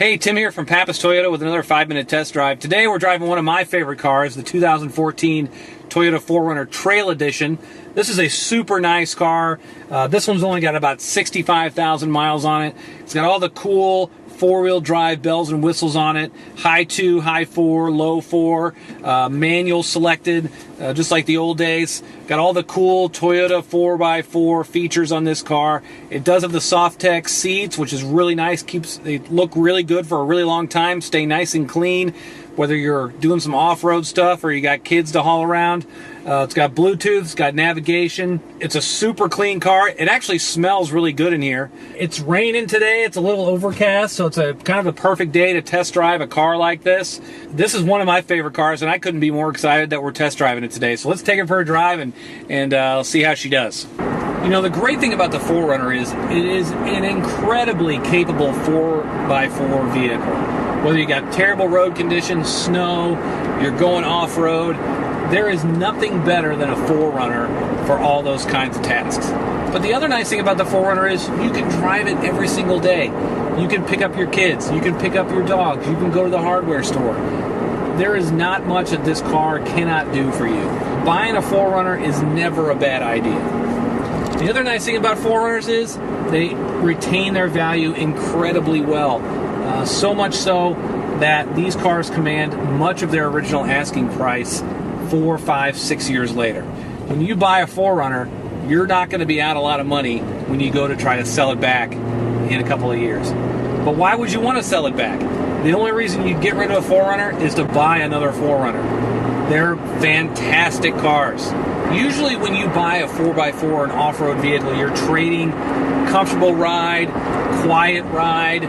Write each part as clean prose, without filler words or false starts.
Hey, Tim here from Pappas Toyota with another 5-minute test drive. Today we're driving one of my favorite cars, the 2014 Toyota 4Runner Trail Edition. This is a super nice car. This one's only got about 65,000 miles on it. It's got all the cool four-wheel drive bells and whistles on it. High 2, high 4, low 4, manual selected, just like the old days. Got all the cool Toyota 4x4 features on this car. It does have the Softex seats, which is really nice. They look really good for a really long time. Stay nice and clean, whether you're doing some off-road stuff or you got kids to haul around. It's got Bluetooth, it's got navigation. It's a super clean car. It actually smells really good in here. It's raining today. It's a little overcast, so it's a kind of a perfect day to test drive a car like this. This is one of my favorite cars, and I couldn't be more excited that we're test driving it today. So let's take her for a drive and see how she does. You know, the great thing about the 4Runner is it is an incredibly capable 4x4 vehicle. Whether you got terrible road conditions, snow, you're going off-road, there is nothing better than a 4Runner for all those kinds of tasks. But the other nice thing about the 4Runner is you can drive it every single day. You can pick up your kids, you can pick up your dogs, you can go to the hardware store. There is not much that this car cannot do for you. Buying a 4Runner is never a bad idea. The other nice thing about 4Runners is they retain their value incredibly well. So much so that these cars command much of their original asking price 4, 5, 6 years later. When you buy a 4Runner, you're not going to be out a lot of money when you go to try to sell it back in a couple of years. But why would you want to sell it back? The only reason you'd get rid of a 4Runner is to buy another 4Runner. They're fantastic cars. Usually when you buy a 4x4, an off-road vehicle, you're trading comfortable ride, quiet ride,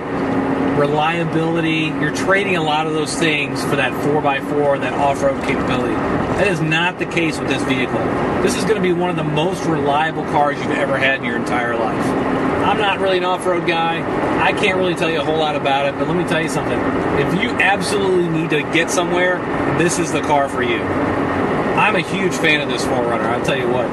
reliability. You're trading a lot of those things for that 4x4, that off-road capability. That is not the case with this vehicle. This is going to be one of the most reliable cars you've ever had in your entire life. I'm not really an off-road guy. I can't really tell you a whole lot about it, but let me tell you something. If you absolutely need to get somewhere, this is the car for you. I'm a huge fan of this 4Runner. I'll tell you what.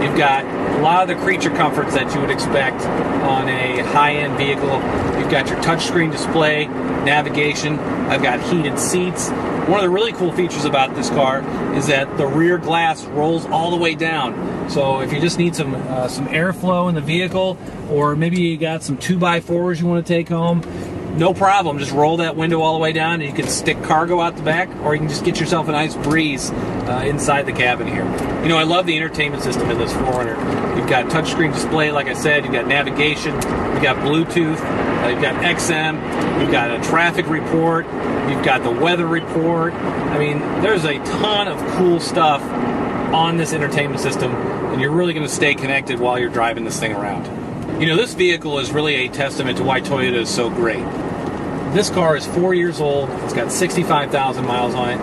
You've got a lot of the creature comforts that you would expect on a high-end vehicle. You've got your touchscreen display, navigation. I've got heated seats. One of the really cool features about this car is that the rear glass rolls all the way down. So if you just need some airflow in the vehicle, or maybe you got some 2x4s you want to take home, no problem. Just roll that window all the way down and you can stick cargo out the back, or you can just get yourself a nice breeze inside the cabin here. You know, I love the entertainment system in this 4Runner. You've got touchscreen display, like I said. You've got navigation. You've got Bluetooth. You've got XM. You've got a traffic report. You've got the weather report. I mean, there's a ton of cool stuff on this entertainment system, and you're really going to stay connected while you're driving this thing around. You know, this vehicle is really a testament to why Toyota is so great. This car is 4 years old. It's got 65,000 miles on it.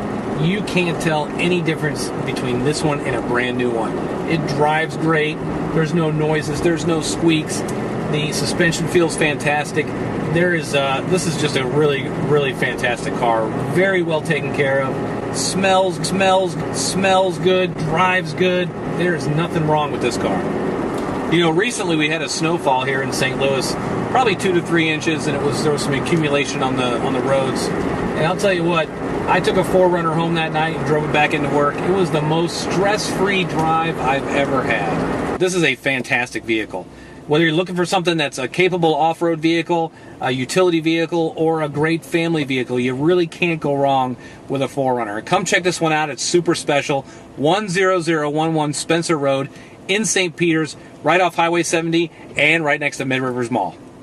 You can't tell any difference between this one and a brand new one. It drives great. There's no noises. There's no squeaks. The suspension feels fantastic. This is just a really, really fantastic car. Very well taken care of. Smells good. Drives good. There's nothing wrong with this car. You know, recently we had a snowfall here in St. Louis, probably 2 to 3 inches, and there was some accumulation on the roads. And I'll tell you what, I took a 4Runner home that night and drove it back into work. It was the most stress-free drive I've ever had. This is a fantastic vehicle. Whether you're looking for something that's a capable off-road vehicle, a utility vehicle, or a great family vehicle, you really can't go wrong with a 4Runner. Come check this one out. It's super special. 10011 Spencer Road in St. Peters, right off Highway 70 and right next to Mid Rivers Mall.